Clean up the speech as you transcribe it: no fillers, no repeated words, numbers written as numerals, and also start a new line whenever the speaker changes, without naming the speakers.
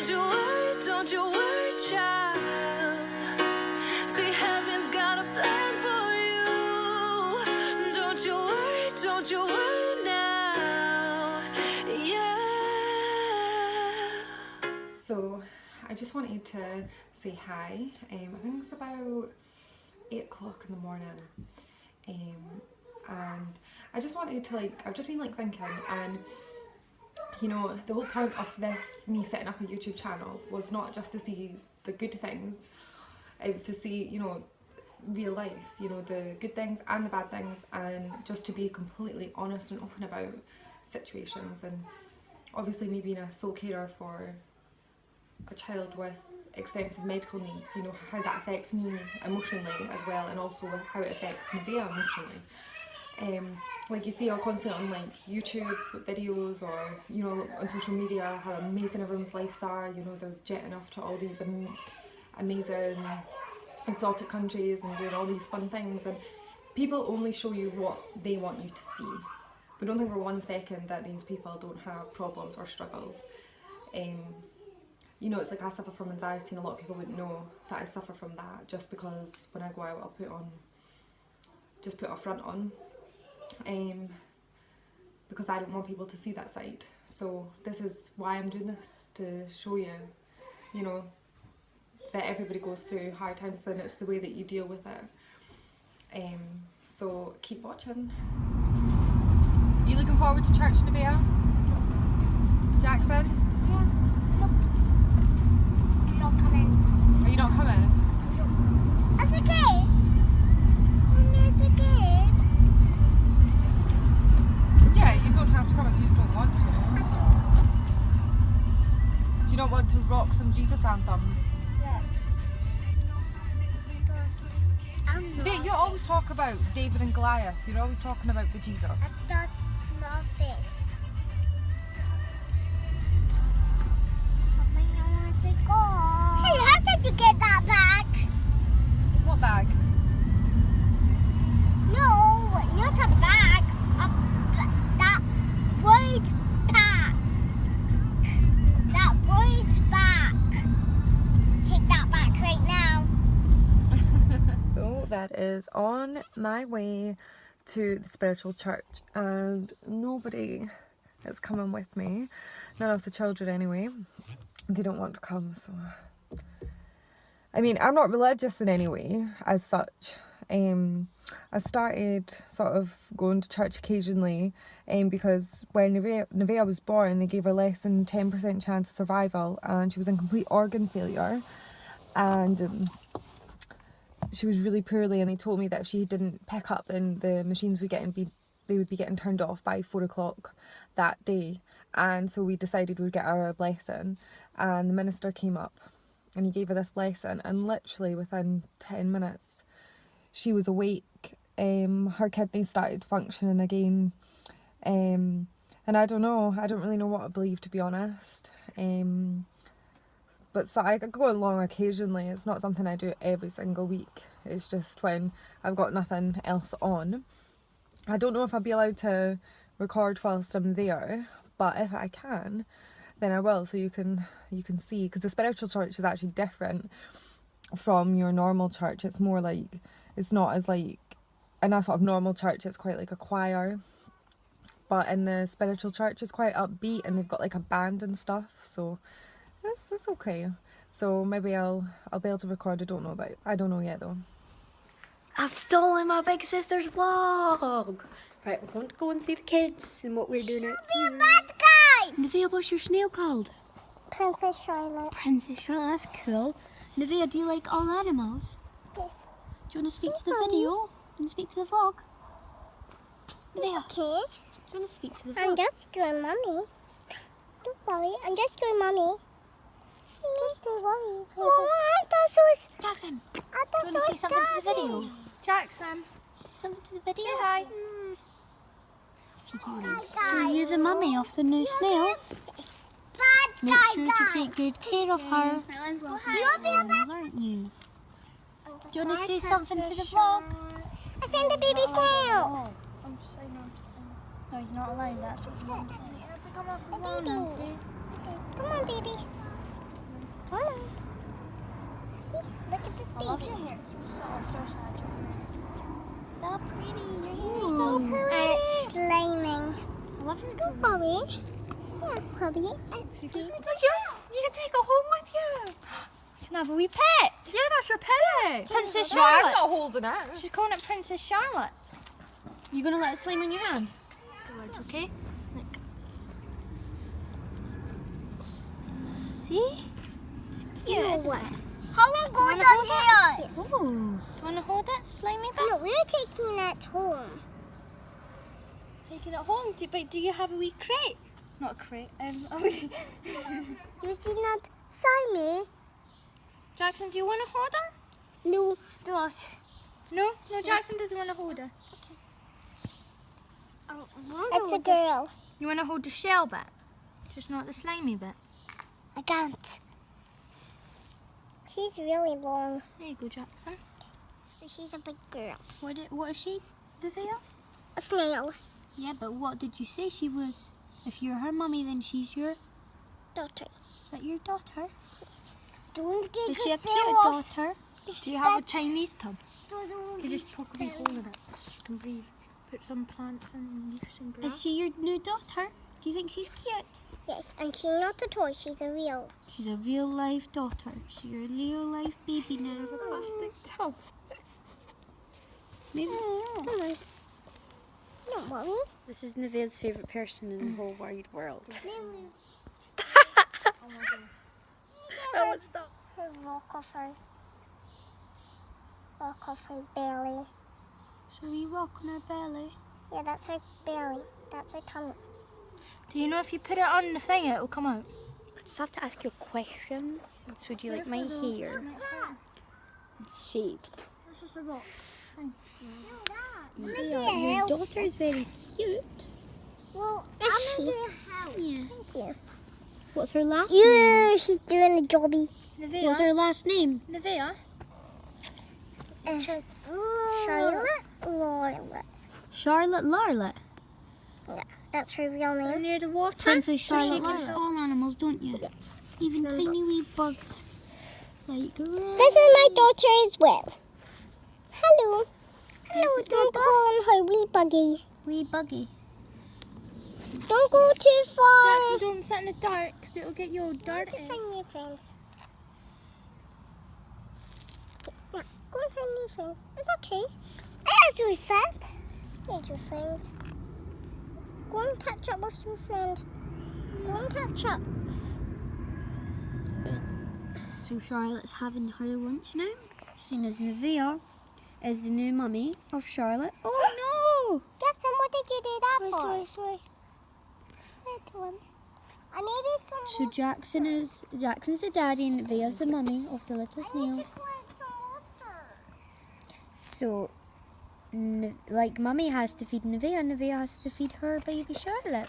don't you worry, child. See, heaven's got a plan for you. Don't you worry now. Yeah.
So I just wanted to say hi. I think it's about 8 o'clock in the morning. And I just wanted to I've just been thinking, and you know, the whole point of me setting up a YouTube channel was not just to see the good things, it was to see, you know, real life, you know, the good things and the bad things, and just to be completely honest and open about situations. And obviously me being a sole carer for a child with extensive medical needs, you know, how that affects me emotionally as well, and also how it affects Nevaeh emotionally. Like you see all constantly on YouTube videos, or you know, on social media, how amazing everyone's lives are. You know, they're jetting off to all these amazing exotic countries and doing all these fun things, and people only show you what they want you to see. But don't think for 1 second that these people don't have problems or struggles. You know, it's like I suffer from anxiety, and a lot of people wouldn't know that I suffer from that, just because when I go out I'll put a front on, because I don't want people to see that side. So this is why I'm doing this, to show you, you know, that everybody goes through hard times, and it's the way that you deal with it. So keep watching. You looking forward to church, Nevaeh? Jackson?
Yeah. No. I'm not coming.
Are you not coming?
No. It's okay. Mommy, it's okay.
Yeah, you don't have to come if you just don't want to. Do you not want to rock some Jesus anthems? You always talk about David and Goliath. You're always talking about the Jesus.
I just love this. Mommy, I want to go. Hey, how did you get that bag?
What bag?
No, not a bag. That white bag. That white bag. Take that back right now.
So that is on my way to the spiritual church, and nobody is coming with me. None of the children anyway. They don't want to come, so... I mean, I'm not religious in any way, as such. I started sort of going to church occasionally because when Nevaeh was born, they gave her less than 10% chance of survival, and she was in complete organ failure, and she was really poorly, and they told me that if she didn't pick up, then the machines would they would be getting turned off by 4 o'clock that day. And so we decided we'd get her a blessing, and the minister came up and he gave her this blessing, and literally within 10 minutes she was awake. Her kidneys started functioning again, and I don't really know what I believe, to be honest. But so I go along occasionally. It's not something I do every single week. It's just when I've got nothing else on. I don't know if I'll be allowed to record whilst I'm there, but if I can, then I will, so you can see, because the spiritual church is actually different from your normal church. It's more like, it's not as like, in a sort of normal church it's quite like a choir, but in the spiritual church it's quite upbeat, and they've got like a band and stuff, so it's okay. So maybe I'll be able to record. I don't know yet though.
I've stolen my big sister's vlog. Right, we're going to go and see the kids and what we're doing out
Be a
here.
bad guy.
Nevaeh, what's your snail called?
Princess Charlotte.
Princess Charlotte, that's cool. Nevaeh, do you like all animals?
Yes.
Do you want to speak to the video? Do you want to speak to the vlog? Nevaeh,
Okay.
do you want to speak to the
I'm
vlog?
just doing mommy. Don't worry. I'm just doing mommy. Just don't worry, Princess.
Jackson, do you
I
want to say something to the video? Jackson, say something to the video. Say hi. So you're the mummy of the new snail?
Yes. Bad
Make
guy,
sure
guy.
to take good care of her.
Let's go hi.
Aren't you? Do you want to say something to the vlog?
I found a baby snail.
Oh, I'm sorry, no, he's not allowed. That's what his mum said. You have to come off the
baby. Come on, baby. Mommy. Yeah, Mommy.
Yes, you can take it home with you.
You can have a wee pet.
Yeah, that's your pet.
Princess
No, I'm
Charlotte.
not holding it.
She's calling it Princess Charlotte. You gonna let it slime on your hand? Afterwards, okay? Look. See? Cute, isn't it?
How long
wanna
ago
hold
done here?
Ooh. Do you wanna hold it? Slimy bit?
No, we're taking it home.
Taking it home. But do you have a wee crate? Not a crate. A wee.
You see that slimy?
Jackson, do you want to hold her?
No, those.
No, Jackson doesn't want to hold her.
It's a girl.
You want to hold the shell bit, just not the slimy bit.
I can't. She's really long,
There you go, Jackson.
so she's a big girl.
What is she, Devea?
A snail.
Yeah, but what did you say she was? If you're her mummy, then she's your...
Daughter.
Is that your daughter?
Don't get
Is
the
she a
snail
cute
off.
daughter? Do you have a
That
Chinese tub?
doesn't
You just poke a wee hole in it so she can breathe. Put some plants and leaves and grass. Is she your new daughter? Do you think she's cute?
Yes, and she's not a toy, she's a real.
She's a real life daughter. She's your real life baby now.
A plastic tub.
Maybe.
Come on. No, Mommy.
This is Nevea's favourite person in the whole wide world.
That was the...
Her walk off her belly.
So we rock on her belly.
Yeah, that's her belly. That's her tummy.
Do you know if you put it on the thing, it will come out? I just have to ask you a question. So do you like my hair? It's shaved.
That's just a rock.
Yeah, your daughter is very cute.
Well,
Is
I'm
she?
in the house.
Yeah.
Thank you.
What's her last name?
Yeah, she's doing a jobby.
What's her last name?
Nevea. Charlotte Larlet.
Charlotte Larlet.
Yeah, that's her real name.
Near the water? Princess
she
Charlotte
can
Larlet.
help.
All animals, don't you?
Yes.
Even tiny wee bugs. Like
This is my daughter as well. Hello. Hello, don't call her wee buggy.
wee buggy.
Don't go too far.
Jackson, don't sit in the dark because it will get you all dirty.
Go find new friends. Yeah, go and find new friends. It's okay. There's your friend. There's your friends. Go and catch up with your friend. Go and catch up.
So Charlotte's having her lunch now. Seeing as Nevea is the new mummy of Charlotte. Oh no!
Jackson, what did you do that for? Sorry. Sorry to him. I needed some
So Jackson's the daddy and Nevea's the mummy of the little snail.
just wanted some water.
So, like mummy has to feed Nevea, Nevea has to feed her baby Charlotte.